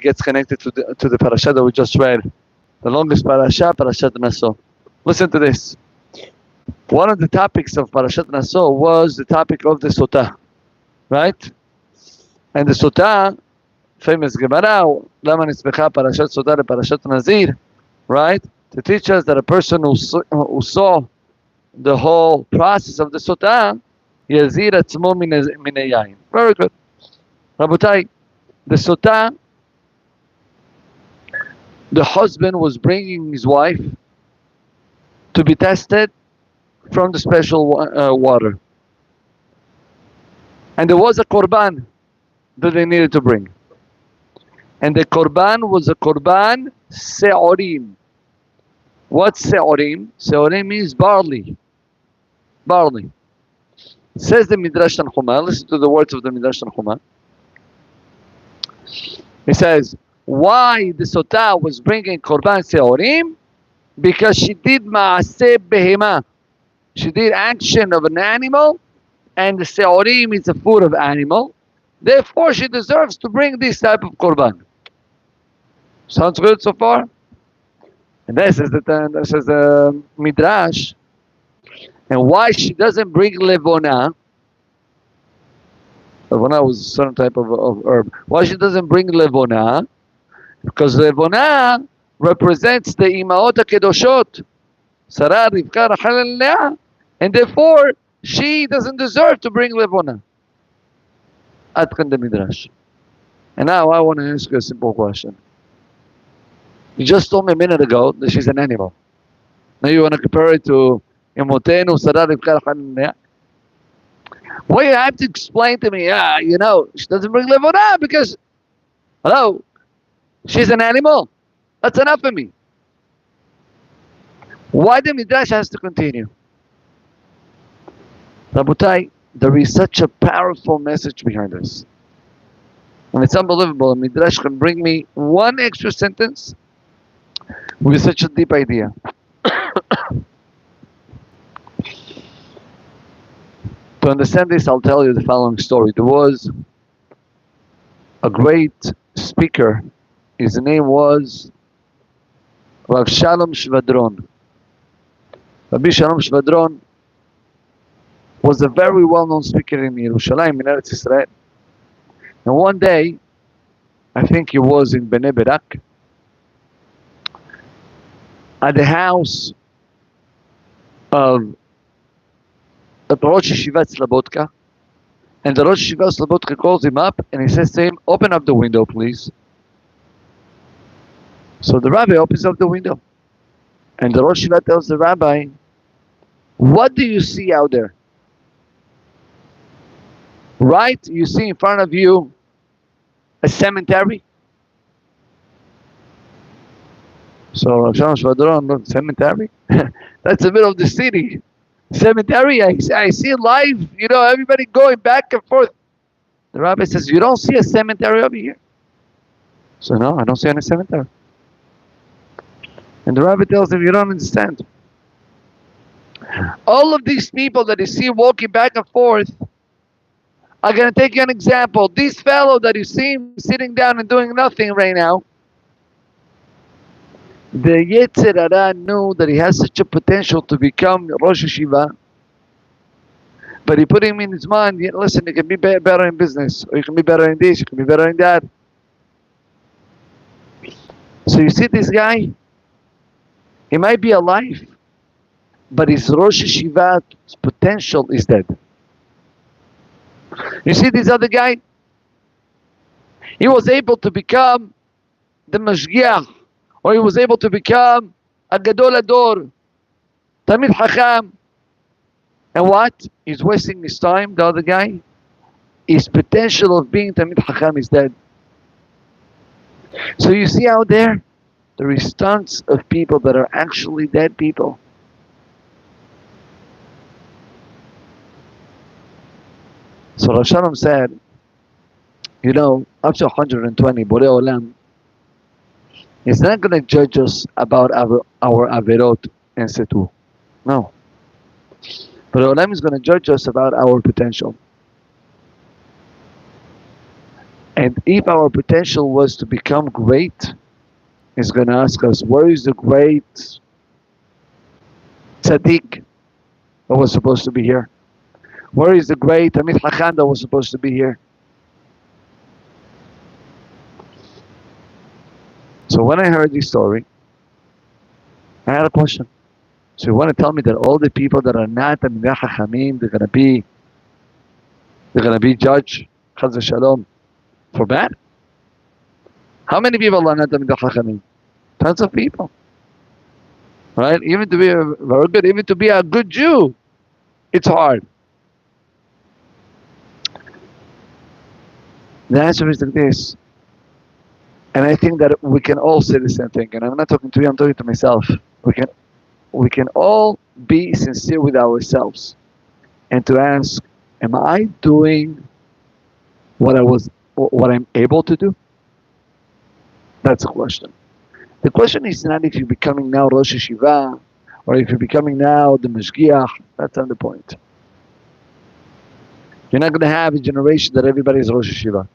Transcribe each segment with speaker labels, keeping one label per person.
Speaker 1: gets connected to the parasha that we just read. The longest parasha, Parashat Naso. Listen to this. One of the topics of Parashat Naso was the topic of the Sotah, right? And the Sotah, famous Gemara, Lama Nisbecha Parashat Sotah Parashat Nazir, right? To teach us that a person who saw the whole process of the Sotah, Yazir Atzmo Min Yayin. Very good. Rabotai, the Sotah, the husband was bringing his wife to be tested from the special water. And there was a korban that they needed to bring. And the korban was a korban se'orim. What's se'orim? Se'orim means barley. Barley. Says the Midrash Tanchuma. Listen to the words of the Midrash Tanchuma. It says, why the Sotah was bringing korban se'orim? Because she did ma'aseh behema. She did action of an animal, and the se'orim is the food of animal. Therefore, she deserves to bring this type of korban. Sounds good so far? And this is the Midrash. And why she doesn't bring levona? Levona was a certain type of herb. Why she doesn't bring levona? Because levona represents the imaot kedoshot, Sara, Rivka, Rachel, and Leah, and therefore she doesn't deserve to bring levona. Ad kan the Midrash. And now I want to ask you a simple question. You just told me a minute ago that she's an animal. Now you want to compare it to Imotenu, Sara, Rivka, Rachel, and Leah? Well, you have to explain to me, she doesn't bring levona because, hello, she's an animal. That's enough for me. Why the Midrash has to continue? Rabotai, there is such a powerful message behind this. And it's unbelievable. A Midrash can bring me one extra sentence with such a deep idea. To understand this, I'll tell you the following story. There was a great speaker. His name was Rav Shalom Shvadron. Rabbi Shalom Shvadron was a very well-known speaker in Yerushalayim, in Eretz Israel. And one day, I think he was in Bnei Brak, at the house of the Rosh Yeshivat Slobodka, and the Rosh Yeshivat Slobodka calls him up and he says to him, open up the window, please. So the rabbi opens up the window, and the Rosh Yeshiva tells the rabbi, what do you see out there? Right? You see in front of you a cemetery? So Rav Shalom Shvadron, look, cemetery? That's the middle of the city. Cemetery, I see live, everybody going back and forth. The rabbi says, you don't see a cemetery over here? So no, I don't see any cemetery. And the rabbi tells him, you don't understand. All of these people that you see walking back and forth are going to take you an example. This fellow that you see sitting down and doing nothing right now, the Yetzer Hara knew that he has such a potential to become Rosh Yeshiva, but he put him in his mind, listen, you can be better in business, or you can be better in this, you can be better in that. So you see this guy, he might be alive, but his Rosh Yeshiva's potential is dead. You see this other guy, he was able to become the Mashgiach, or he was able to become a Gadol Ador, Talmid Chacham. And what? He's wasting his time, the other guy. His potential of being Talmid Chacham is dead. So you see out there is tons of people that are actually dead people. So Rav Shalom said, up to 120, Borei Olam is not going to judge us about our averot and setu. No. Borei Olam is going to judge us about our potential. And if our potential was to become great, he's going to ask us, where is the great tzaddik that was supposed to be here? Where is the great Amit Hakam that was supposed to be here? So when I heard this story, I had a question. So you want to tell me that all the people that are not Talmidei Chachamim, they're gonna be judged, Chaz v'Shalom, for bad? How many people are not Talmidei Chachamim? Tons of people, right? Even to be very good, even to be a good Jew, it's hard. The answer is like this, and I think that we can all say the same thing. And I'm not talking to you; I'm talking to myself. We can all be sincere with ourselves and to ask, am I doing what I'm able to do? That's the question. The question is not if you're becoming now Rosh Yeshiva or if you're becoming now the Mashgiach. That's not the point. You're not going to have a generation that everybody is Rosh Yeshiva.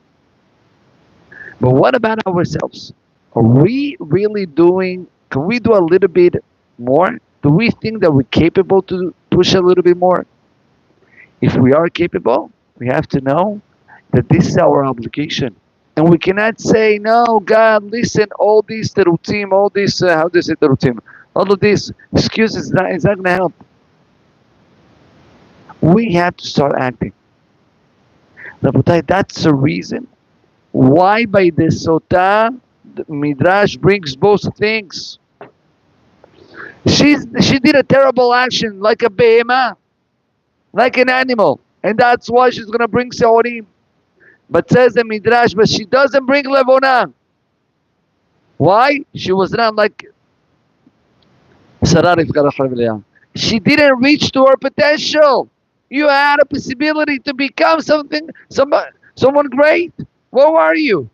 Speaker 1: But what about ourselves? Are we really doing, can we do a little bit more? Do we think that we're capable to push a little bit more? If we are capable, we have to know that this is our obligation. And we cannot say, no, God, listen, all these terutim, all these, how do you say terutim? All of these excuses, it's not going to help. We have to start acting. Rabotai, that's the reason why by the Sotah, the Midrash brings both things. She did a terrible action, like a behemah, like an animal, and that's why she's going to bring seorim. But says the Midrash, but she doesn't bring levona. Why? She was not like Sara. She didn't reach to her potential. You had a possibility to become someone great. Where were you?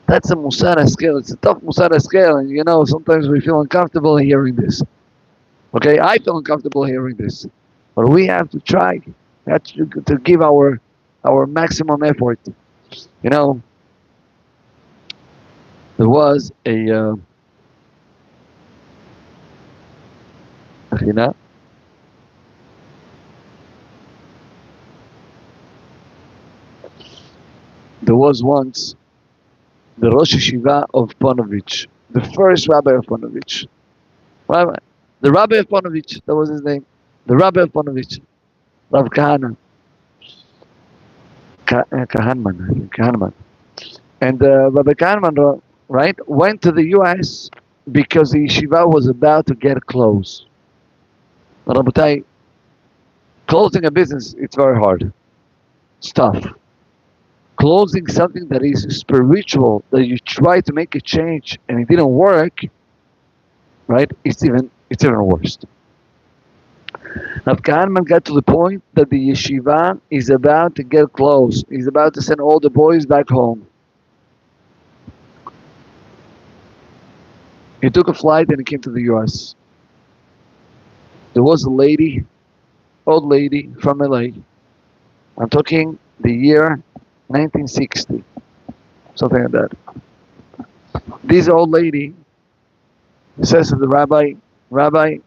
Speaker 1: That's a Musara scale. It's a tough Musara scale, and sometimes we feel uncomfortable hearing this. Okay, I feel uncomfortable hearing this, but we have to try. We have to give our maximum effort. There was a there was once the Rosh Yeshiva of Ponovich, the first Rabbi of Ponovich. The Rabbi of Ponovich, that was his name. The Rabbi of Ponovich, Rav Kahanman. And Rabbi Kahanman, right, went to the U.S. because the yeshiva was about to get closed. Rabotai, closing a business, it's very hard. It's tough. Closing something that is spiritual, that you try to make a change and it didn't work, right? It's even worse. Rav Kahanman got to the point that the yeshiva is about to get closed. He's about to send all the boys back home. He took a flight and he came to the U.S. There was a lady, old lady from LA. I'm talking the year 1960, something like that. This old lady says to the rabbi, Rabbi,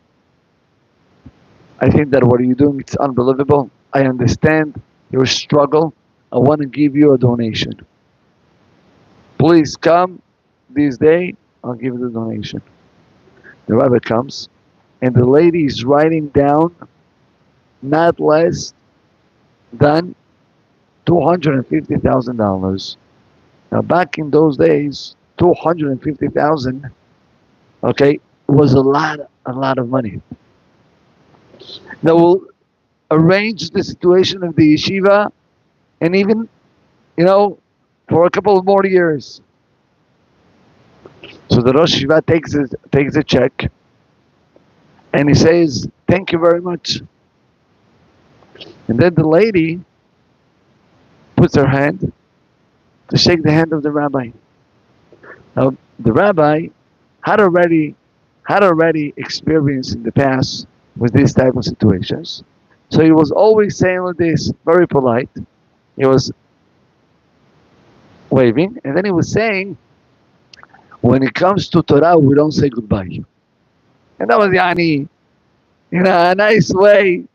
Speaker 1: I think that what you're doing is unbelievable. I understand your struggle. I want to give you a donation. Please come this day. I'll give you the donation. The rabbi comes, and the lady is writing down not less than $250,000. Now, back in those days, $250,000, okay, was a lot of money. Now we'll arrange the situation of the yeshiva, and even, for a couple of more years. So the Rosh Yeshiva takes a check, and he says, "Thank you very much." And then the lady puts her hand to shake the hand of the rabbi. Now the rabbi had already experience in the past with these type of situations. So he was always saying like this, very polite. He was waving, and then he was saying, when it comes to Torah, we don't say goodbye. And that was yani, a nice way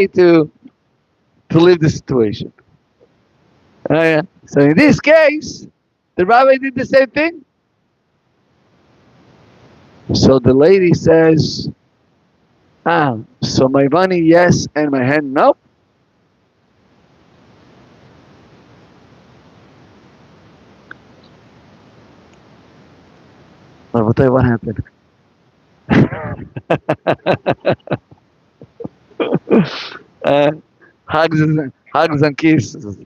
Speaker 1: to leave the situation. So in this case, the rabbi did the same thing. So the lady says, so my money yes and my hand no? I'll tell you what happened. Hugs and kisses.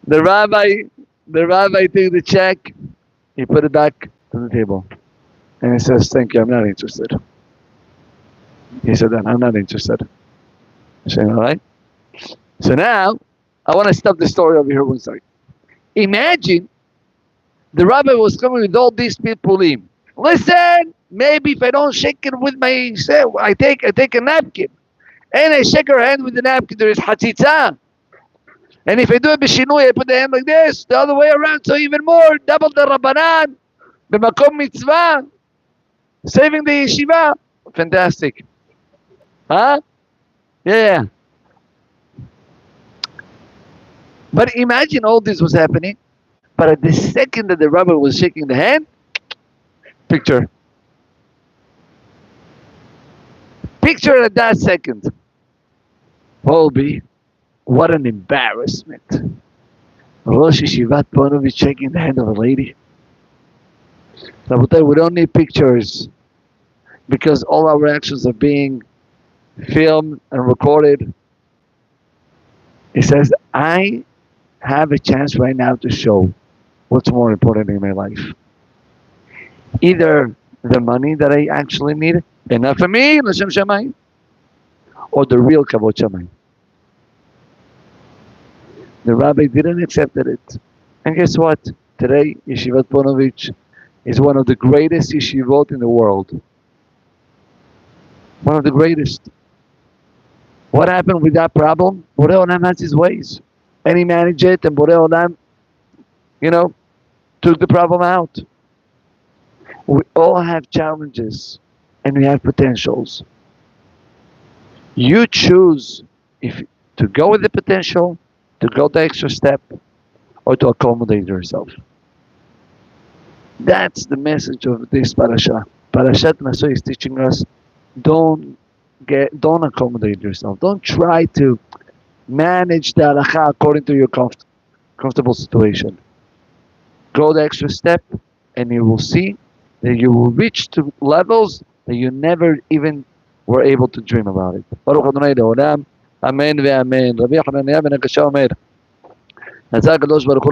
Speaker 1: The rabbi took the check, he put it back to the table. And he says, thank you, I'm not interested. He said, I'm not interested. I said, all right. So now, I want to stop the story over here one second. Imagine the rabbi was coming with all these people in. Listen, maybe if I don't shake it with my, I take a napkin. And I shake her hand with the napkin, there is hatzitza. And if I do a b'shinui, I put the hand like this, the other way around, so even more, double the rabbanan, b'makom mitzvah, saving the yeshiva. Fantastic. Huh? Yeah. But imagine all this was happening, but at the second that the rabbi was shaking the hand, picture at that second. Holby, what an embarrassment. Rosh Yeshivat Ponovich shaking the hand of a lady. Rabotai, we don't need pictures because all our actions are being filmed and recorded. He says, I have a chance right now to show what's more important in my life. Either the money that I actually need, enough for me, L'Shem Shamayim, or the real Kavod Shamayim. The rabbi didn't accept it. And guess what? Today, Yeshivat Ponovich is one of the greatest yeshivot in the world. One of the greatest. What happened with that problem? Borei Olam has his ways. And he managed it, and Borei Olam, took the problem out. We all have challenges, and we have potentials. You choose if to go with the potential, to go the extra step, or to accommodate yourself. That's the message of this parasha. Parashat Naso is teaching us, don't accommodate yourself. Don't try to manage the halakha according to your comfortable situation. Go the extra step, and you will see that you will reach to levels that you never even were able to dream about it. Baruch Adonai Le'olam, Amen ve'amen. Rabbi Hananiah ben Akasha אומר, רצה הקדוש ברוך הוא